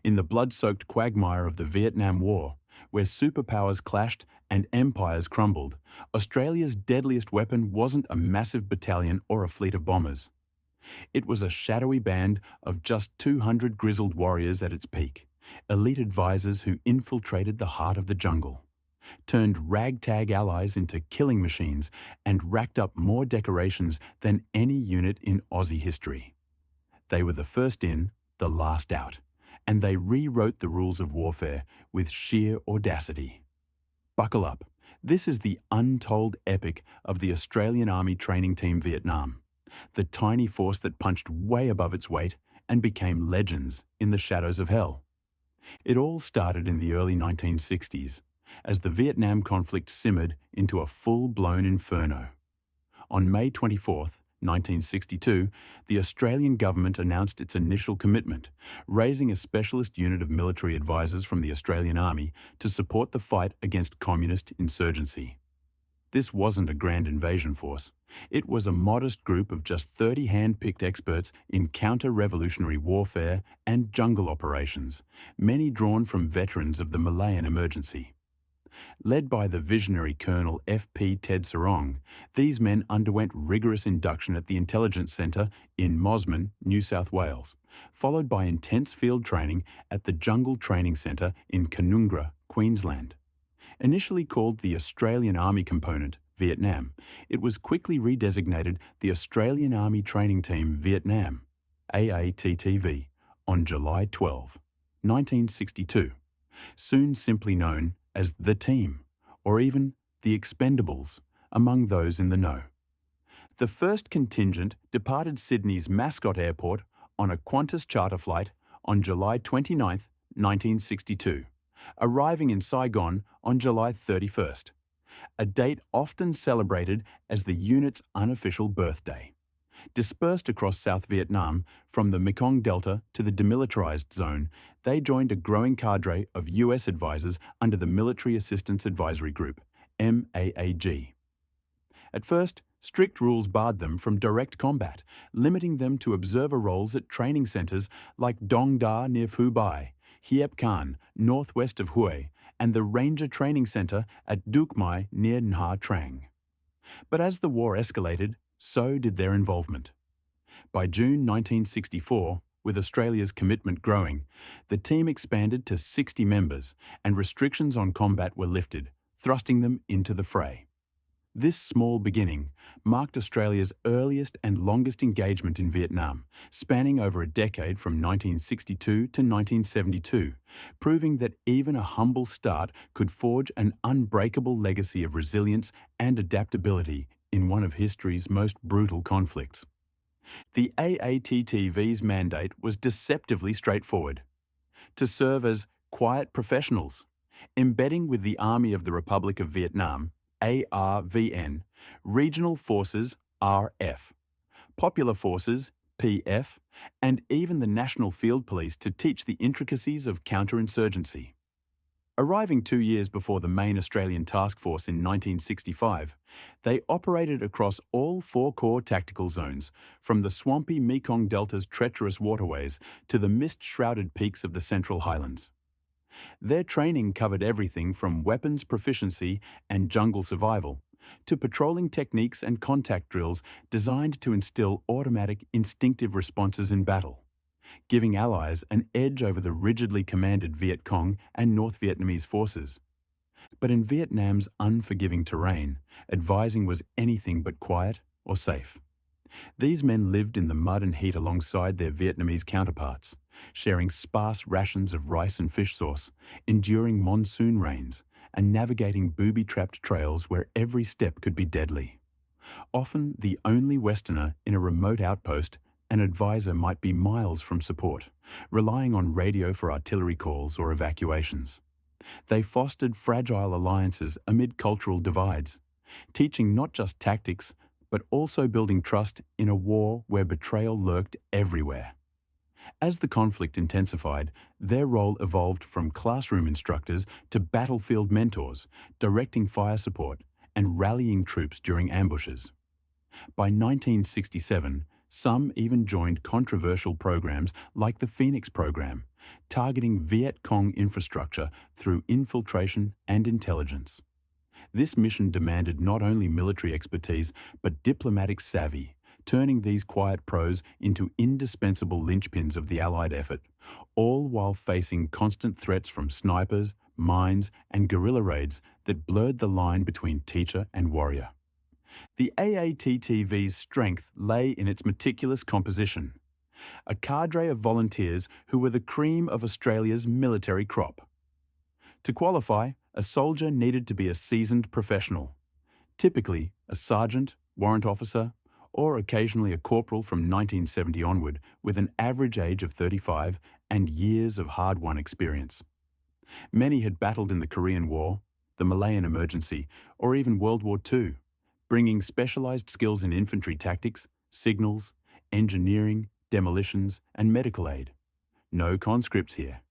In the blood-soaked quagmire of the Vietnam War, where superpowers clashed and empires crumbled, Australia's deadliest weapon wasn't a massive battalion or a fleet of bombers. It was a shadowy band of just 200 grizzled warriors at its peak, elite advisors who infiltrated the heart of the jungle, turned ragtag allies into killing machines, and racked up more decorations than any unit in Aussie history. They were the first in, the last out, and they rewrote the rules of warfare with sheer audacity. Buckle up. This is the untold epic of the Australian Army Training Team Vietnam, the tiny force that punched way above its weight and became legends in the shadows of hell. It all started in the early 1960s, as the Vietnam conflict simmered into a full-blown inferno. On May 24, 1962, the Australian government announced its initial commitment, raising a specialist unit of military advisors from the Australian Army to support the fight against communist insurgency. This wasn't a grand invasion force. It was a modest group of just 30 hand-picked experts in counter-revolutionary warfare and jungle operations, many drawn from veterans of the Malayan emergency. Led by the visionary Colonel F.P. Ted Sarong, these men underwent rigorous induction at the Intelligence Centre in Mosman, New South Wales, followed by intense field training at the Jungle Training Centre in Canungra, Queensland. Initially called the Australian Army Component, Vietnam, it was quickly redesignated the Australian Army Training Team Vietnam, AATTV, on July 12, 1962, soon simply known as the Team, or even the Expendables, among those in the know. The first contingent departed Sydney's Mascot Airport on a Qantas charter flight on July 29, 1962, arriving in Saigon on July 31st, a date often celebrated as the unit's unofficial birthday. Dispersed across South Vietnam, from the Mekong Delta to the demilitarized zone, they joined a growing cadre of US advisors under the Military Assistance Advisory Group, MAAG. At first, strict rules barred them from direct combat, limiting them to observer roles at training centers like Dong Da near Phu Bai, Hiep Can, northwest of Hue, and the Ranger Training Center at Duc Mai near Nha Trang. But as the war escalated, so did their involvement. By June 1964, with Australia's commitment growing, the team expanded to 60 members and restrictions on combat were lifted, thrusting them into the fray. This small beginning marked Australia's earliest and longest engagement in Vietnam, spanning over a decade from 1962 to 1972, proving that even a humble start could forge an unbreakable legacy of resilience and adaptability in one of history's most brutal conflicts. The AATTV's mandate was deceptively straightforward: to serve as quiet professionals, embedding with the Army of the Republic of Vietnam, ARVN, Regional Forces, RF, Popular Forces, PF, and even the National Field Police to teach the intricacies of counter-insurgency. Arriving 2 years before the main Australian task force in 1965, they operated across all 4 core tactical zones, from the swampy Mekong Delta's treacherous waterways to the mist-shrouded peaks of the Central Highlands. Their training covered everything from weapons proficiency and jungle survival to patrolling techniques and contact drills designed to instill automatic, instinctive responses in battle, giving allies an edge over the rigidly commanded Viet Cong and North Vietnamese forces. But in Vietnam's unforgiving terrain, advising was anything but quiet or safe. These men lived in the mud and heat alongside their Vietnamese counterparts, sharing sparse rations of rice and fish sauce, enduring monsoon rains, and navigating booby-trapped trails where every step could be deadly. Often the only Westerner in a remote outpost, an advisor might be miles from support, relying on radio for artillery calls or evacuations. They fostered fragile alliances amid cultural divides, teaching not just tactics, but also building trust in a war where betrayal lurked everywhere. As the conflict intensified, their role evolved from classroom instructors to battlefield mentors, directing fire support and rallying troops during ambushes. By 1967, some even joined controversial programs like the Phoenix program, targeting Viet Cong infrastructure through infiltration and intelligence. This mission demanded not only military expertise, but diplomatic savvy, turning these quiet pros into indispensable linchpins of the Allied effort, all while facing constant threats from snipers, mines, and guerrilla raids that blurred the line between teacher and warrior. The AATTV's strength lay in its meticulous composition, a cadre of volunteers who were the cream of Australia's military crop. To qualify, a soldier needed to be a seasoned professional, typically a sergeant, warrant officer, or occasionally a corporal from 1970 onward with an average age of 35 and years of hard-won experience. Many had battled in the Korean War, the Malayan Emergency, or even World War II, bringing specialized skills in infantry tactics, signals, engineering, demolitions, and medical aid. No conscripts here.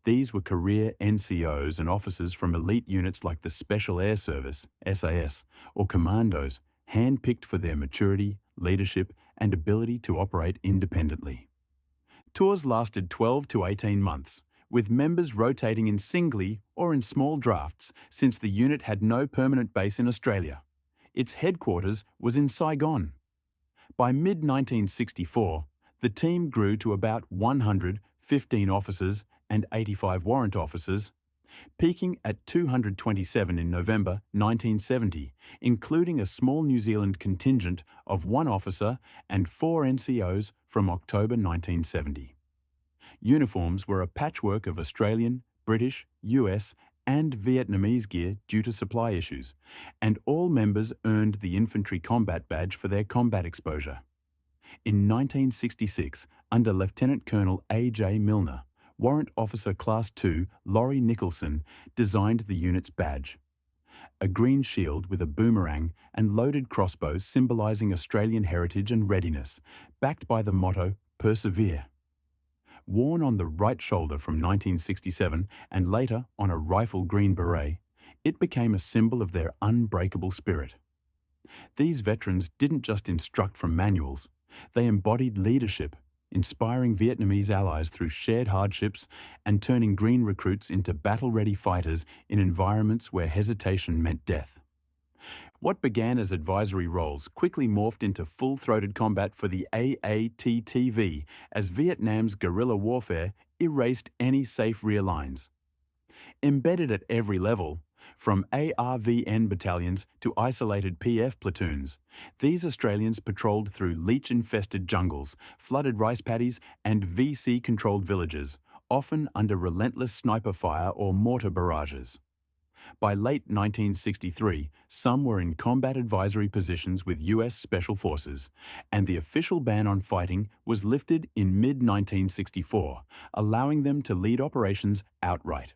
These were career NCOs and officers from elite units like the Special Air Service, SAS, or commandos, handpicked for their maturity, leadership, and ability to operate independently. Tours lasted 12 to 18 months, with members rotating in singly or in small drafts since the unit had no permanent base in Australia. Its headquarters was in Saigon. By mid-1964, the team grew to about 115 officers and 85 warrant officers, peaking at 227 in November 1970, including a small New Zealand contingent of 1 officer and 4 NCOs from October 1970. Uniforms were a patchwork of Australian, British, US, and Vietnamese gear due to supply issues, and all members earned the Infantry Combat Badge for their combat exposure. In 1966, under Lieutenant Colonel A.J. Milner, Warrant Officer Class 2 Laurie Nicholson designed the unit's badge. A green shield with a boomerang and loaded crossbows symbolising Australian heritage and readiness, backed by the motto, Persevere. Worn on the right shoulder from 1967 and later on a rifle green beret, it became a symbol of their unbreakable spirit. These veterans didn't just instruct from manuals, they embodied leadership, inspiring Vietnamese allies through shared hardships and turning green recruits into battle-ready fighters in environments where hesitation meant death. What began as advisory roles quickly morphed into full-throated combat for the AATTV as Vietnam's guerrilla warfare erased any safe rear lines. Embedded at every level, from ARVN battalions to isolated PF platoons, these Australians patrolled through leech-infested jungles, flooded rice paddies, and VC-controlled villages, often under relentless sniper fire or mortar barrages. By late 1963, some were in combat advisory positions with US Special Forces, and the official ban on fighting was lifted in mid-1964, allowing them to lead operations outright.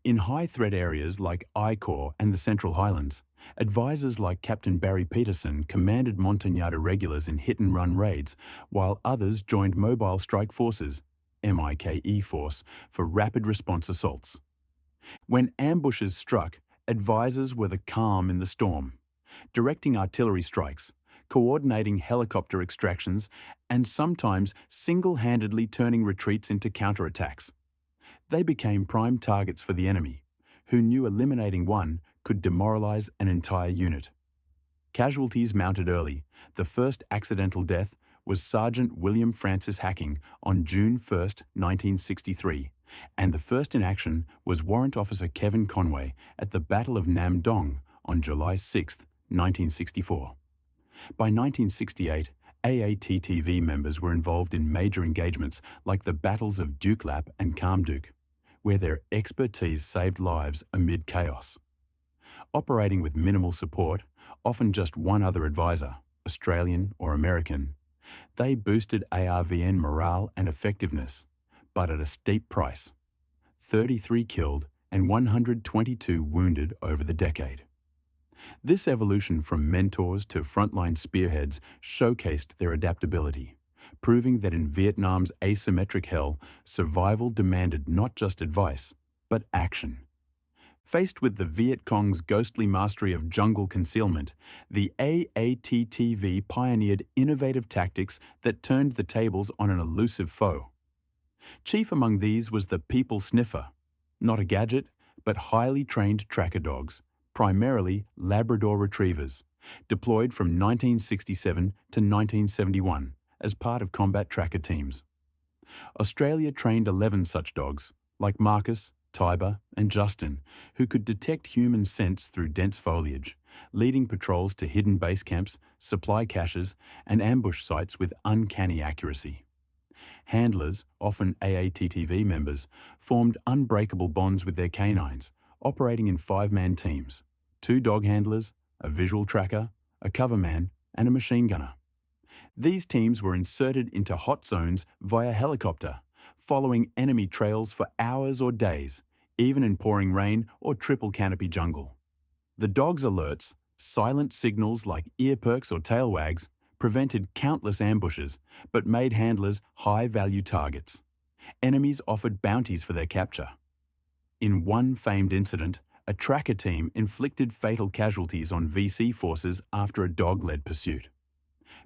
In high-threat areas like I Corps and the Central Highlands, advisors like Captain Barry Peterson commanded Montagnard irregulars in hit-and-run raids, while others joined Mobile Strike Forces, MIKE Force, for rapid response assaults. When ambushes struck, advisors were the calm in the storm, directing artillery strikes, coordinating helicopter extractions, and sometimes single-handedly turning retreats into counterattacks. They became prime targets for the enemy, who knew eliminating one could demoralize an entire unit. Casualties mounted early. The first accidental death was Sergeant William Francis Hacking on June 1, 1963, and the first in action was Warrant Officer Kevin Conway at the Battle of Nam Dong on July 6, 1964. By 1968, AATTV members were involved in major engagements like the battles of Duke Lap and Kham Duc, where their expertise saved lives amid chaos. Operating with minimal support, often just one other advisor, Australian or American, they boosted ARVN morale and effectiveness, but at a steep price: 33 killed and 122 wounded over the decade. This evolution from mentors to frontline spearheads showcased their adaptability, proving that in Vietnam's asymmetric hell, survival demanded not just advice, but action. Faced with the Viet Cong's ghostly mastery of jungle concealment, the AATTV pioneered innovative tactics that turned the tables on an elusive foe. Chief among these was the people sniffer, not a gadget, but highly trained tracker dogs, primarily Labrador retrievers, deployed from 1967 to 1971 as part of combat tracker teams. Australia trained 11 such dogs, like Marcus, Tiber, and Justin, who could detect human scents through dense foliage, leading patrols to hidden base camps, supply caches, and ambush sites with uncanny accuracy. Handlers, often AATTV members, formed unbreakable bonds with their canines, operating in 5-man teams: 2 dog handlers, a visual tracker, a coverman, and a machine gunner. These teams were inserted into hot zones via helicopter, following enemy trails for hours or days, even in pouring rain or triple canopy jungle. The dogs' alerts, silent signals like ear perks or tail wags, prevented countless ambushes, but made handlers high-value targets. Enemies offered bounties for their capture. In one famed incident, a tracker team inflicted fatal casualties on VC forces after a dog-led pursuit.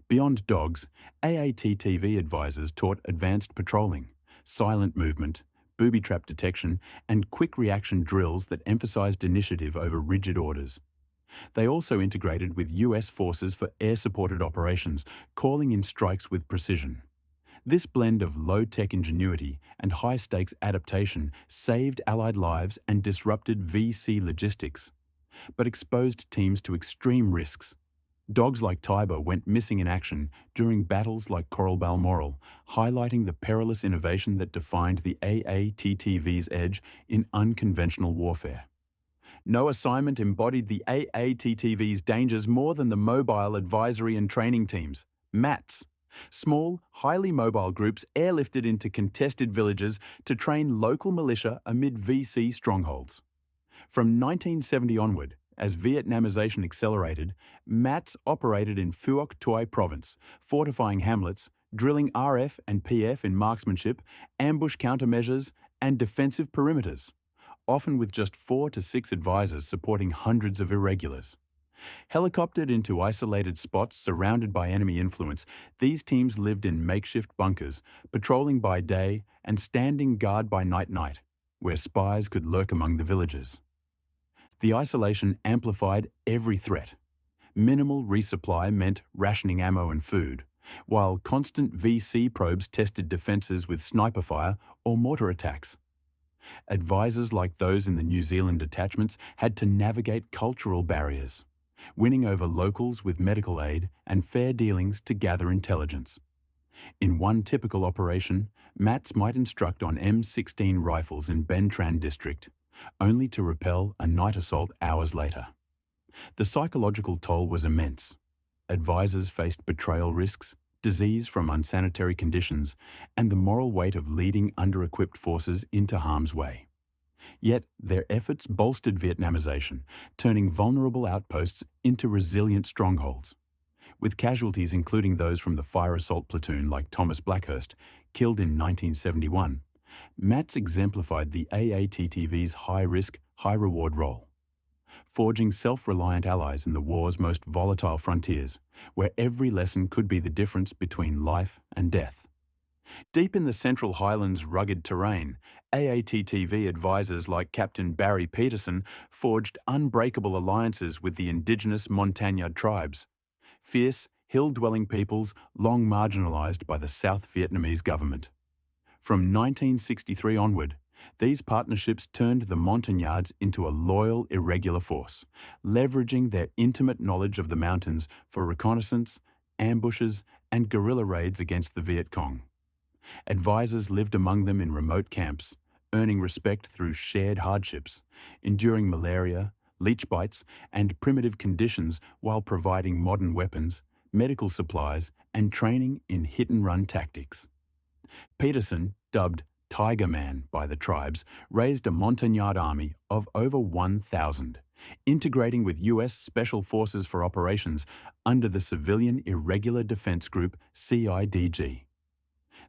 Beyond dogs, AATTV advisors taught advanced patrolling, silent movement, booby trap detection, and quick reaction drills that emphasized initiative over rigid orders. They also integrated with US forces for air-supported operations, calling in strikes with precision. This blend of low-tech ingenuity and high-stakes adaptation saved Allied lives and disrupted VC logistics, but exposed teams to extreme risks. Dogs like Tiber went missing in action during battles like Coral Balmoral, highlighting the perilous innovation that defined the AATTV's edge in unconventional warfare. No assignment embodied the AATTV's dangers more than the Mobile Advisory and Training Teams, MATs. Small, highly mobile groups airlifted into contested villages to train local militia amid VC strongholds. From 1970 onward, as Vietnamization accelerated, MATs operated in Phuoc Toi province, fortifying hamlets, drilling RF and PF in marksmanship, ambush countermeasures, and defensive perimeters, often with just 4 to 6 advisors supporting hundreds of irregulars. Helicoptered into isolated spots surrounded by enemy influence, these teams lived in makeshift bunkers, patrolling by day and standing guard by night, where spies could lurk among the villagers. The isolation amplified every threat. Minimal resupply meant rationing ammo and food, while constant VC probes tested defences with sniper fire or mortar attacks. Advisors like those in the New Zealand detachments had to navigate cultural barriers, winning over locals with medical aid and fair dealings to gather intelligence. In one typical operation, MATs might instruct on M16 rifles in Ben Tran district, only to repel a night assault hours later. The psychological toll was immense. Advisors faced betrayal risks, disease from unsanitary conditions, and the moral weight of leading under-equipped forces into harm's way. Yet their efforts bolstered Vietnamization, turning vulnerable outposts into resilient strongholds. With casualties including those from the fire assault platoon like Thomas Blackhurst, killed in 1971, MATs exemplified the AATTV's high-risk, high-reward role, forging self-reliant allies in the war's most volatile frontiers, where every lesson could be the difference between life and death. Deep in the central highlands' rugged terrain, AATTV advisors like Captain Barry Peterson forged unbreakable alliances with the indigenous Montagnard tribes, fierce, hill-dwelling peoples long marginalized by the South Vietnamese government. From 1963 onward, these partnerships turned the Montagnards into a loyal, irregular force, leveraging their intimate knowledge of the mountains for reconnaissance, ambushes, and guerrilla raids against the Viet Cong. Advisors lived among them in remote camps, earning respect through shared hardships, enduring malaria, leech bites, and primitive conditions while providing modern weapons, medical supplies, and training in hit-and-run tactics. Peterson, dubbed Tiger Man by the tribes, raised a Montagnard army of over 1,000, integrating with US Special Forces for operations under the Civilian Irregular Defense Group CIDG.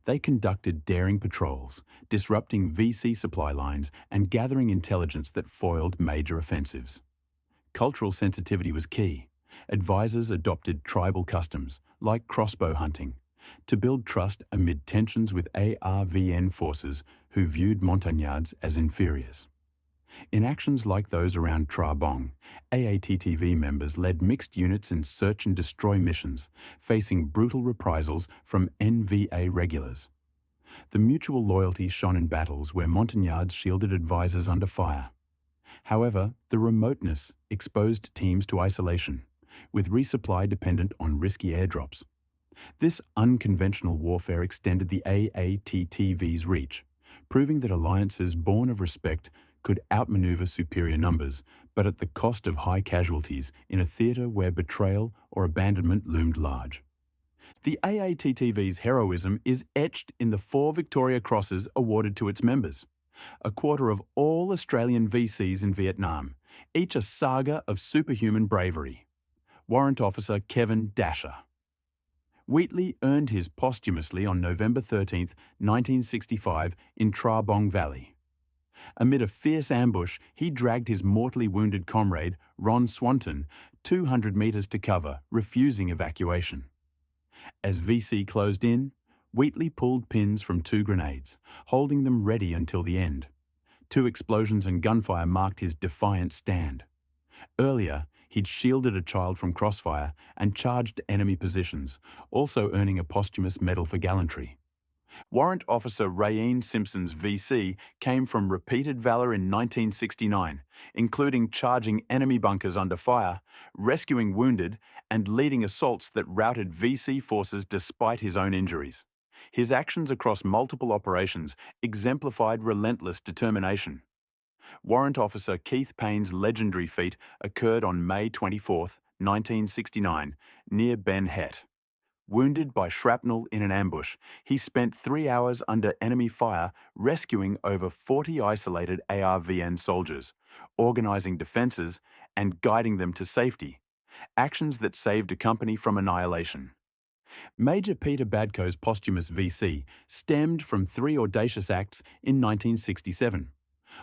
They conducted daring patrols, disrupting VC supply lines and gathering intelligence that foiled major offensives. Cultural sensitivity was key. Advisors adopted tribal customs, like crossbow hunting, to build trust amid tensions with ARVN forces who viewed Montagnards as inferiors. In actions like those around Tra Bong, AATTV members led mixed units in search and destroy missions, facing brutal reprisals from NVA regulars. The mutual loyalty shone in battles where Montagnards shielded advisors under fire. However, the remoteness exposed teams to isolation, with resupply dependent on risky airdrops. This unconventional warfare extended the AATTV's reach, proving that alliances born of respect could outmaneuver superior numbers, but at the cost of high casualties in a theatre where betrayal or abandonment loomed large. The AATTV's heroism is etched in the 4 Victoria Crosses awarded to its members, a quarter of all Australian VCs in Vietnam, each a saga of superhuman bravery. Warrant Officer Kevin Dasher. Wheatley earned his posthumously on November 13, 1965, in Tra Bong Valley. Amid a fierce ambush, he dragged his mortally wounded comrade, Ron Swanton, 200 metres to cover, refusing evacuation. As VC closed in, Wheatley pulled pins from 2 grenades, holding them ready until the end. 2 explosions and gunfire marked his defiant stand. Earlier, he'd shielded a child from crossfire and charged enemy positions, also earning a posthumous medal for gallantry. Warrant Officer Raeen Simpson's VC came from repeated valour in 1969, including charging enemy bunkers under fire, rescuing wounded, and leading assaults that routed VC forces despite his own injuries. His actions across multiple operations exemplified relentless determination. Warrant Officer Keith Payne's legendary feat occurred on May 24, 1969, near Ben Het. Wounded by shrapnel in an ambush, he spent 3 hours under enemy fire rescuing over 40 isolated ARVN soldiers, organising defences and guiding them to safety, actions that saved a company from annihilation. Major Peter Badco's posthumous VC stemmed from 3 audacious acts in 1967.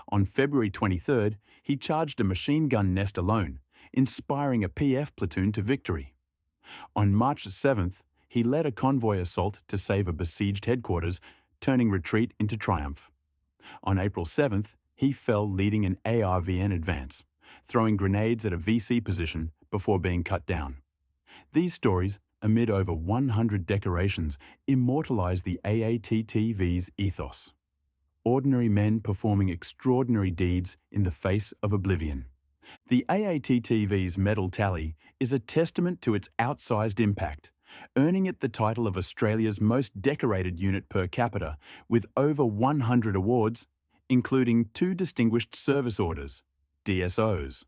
On February 23rd, he charged a machine gun nest alone, inspiring a PF platoon to victory. On March 7th, he led a convoy assault to save a besieged headquarters, turning retreat into triumph. On April 7th, he fell leading an ARVN advance, throwing grenades at a VC position before being cut down. These stories, amid over 100 decorations, immortalize the AATTV's ethos. Ordinary men performing extraordinary deeds in the face of oblivion. The AATTV's medal tally is a testament to its outsized impact, earning it the title of Australia's most decorated unit per capita, with over 100 awards, including 2 Distinguished Service Orders, DSOs,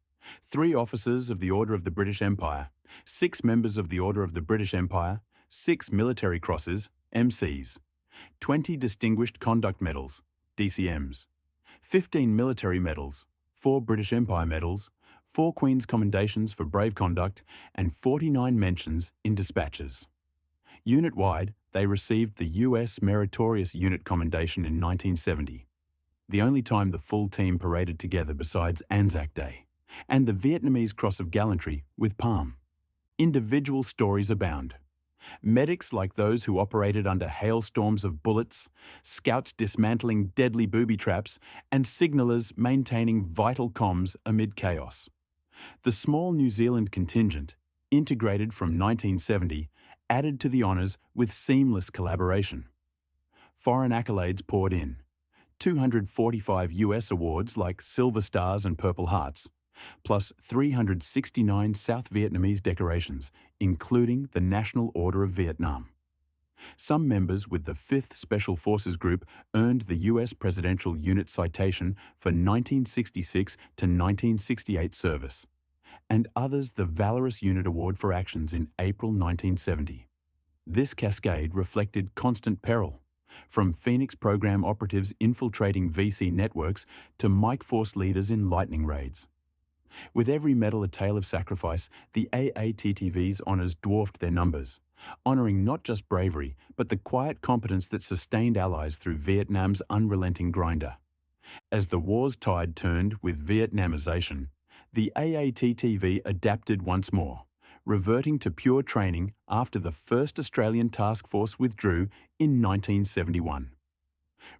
3 Officers of the Order of the British Empire, 6 members of the Order of the British Empire, 6 Military Crosses, MCs, 20 Distinguished Conduct Medals, DCMs, 15 military medals, 4 British Empire medals, 4 Queen's Commendations for brave conduct, and 49 mentions in dispatches. Unit-wide, they received the US Meritorious Unit Commendation in 1970, the only time the full team paraded together besides Anzac Day, and the Vietnamese Cross of Gallantry with Palm. Individual stories abound. Medics like those who operated under hailstorms of bullets, scouts dismantling deadly booby traps, and signallers maintaining vital comms amid chaos. The small New Zealand contingent, integrated from 1970, added to the honours with seamless collaboration. Foreign accolades poured in. 245 US awards like Silver Stars and Purple Hearts, plus 369 South Vietnamese decorations, including the National Order of Vietnam. Some members with the 5th Special Forces Group earned the US Presidential Unit Citation for 1966 to 1968 service, and others the Valorous Unit Award for actions in April 1970. This cascade reflected constant peril, from Phoenix program operatives infiltrating VC networks to Mike Force leaders in lightning raids. With every medal a tale of sacrifice, the AATTV's honours dwarfed their numbers, honouring not just bravery, but the quiet competence that sustained allies through Vietnam's unrelenting grinder. As the war's tide turned with Vietnamisation, the AATTV adapted once more, reverting to pure training after the first Australian task force withdrew in 1971.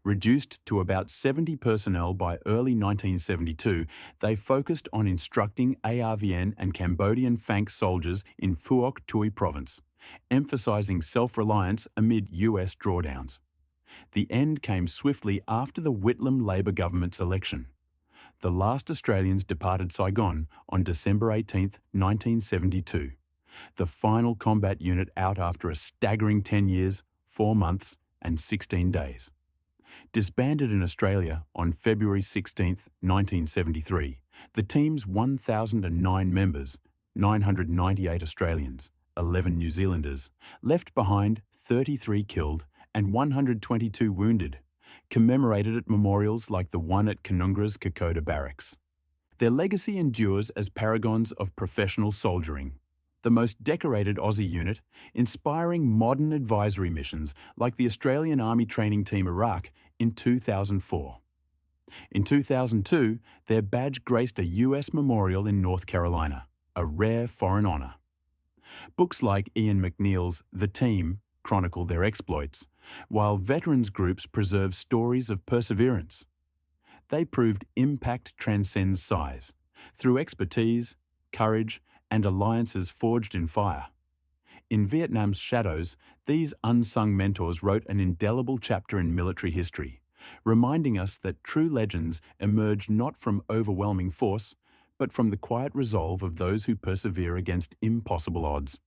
Reduced to about 70 personnel by early 1972, they focused on instructing ARVN and Cambodian Phank soldiers in Phuoc Tuy province, emphasising self-reliance amid US drawdowns. The end came swiftly after the Whitlam Labor government's election. The last Australians departed Saigon on December 18, 1972, the final combat unit out after a staggering 10 years, 4 months and 16 days. Disbanded in Australia on February 16, 1973, the team's 1,009 members, 998 Australians, 11 New Zealanders, left behind 33 killed and 122 wounded, commemorated at memorials like the one at Canungra's Kokoda Barracks. Their legacy endures as paragons of professional soldiering, the most decorated Aussie unit, inspiring modern advisory missions like the Australian Army Training Team Iraq in 2004. In 2002, their badge graced a US memorial in North Carolina, a rare foreign honour. Books like Ian McNeil's The Team chronicle their exploits, while veterans groups preserve stories of perseverance. They proved impact transcends size, through expertise, courage, and alliances forged in fire. In Vietnam's shadows, these unsung mentors wrote an indelible chapter in military history, reminding us that true legends emerge not from overwhelming force, but from the quiet resolve of those who persevere against impossible odds.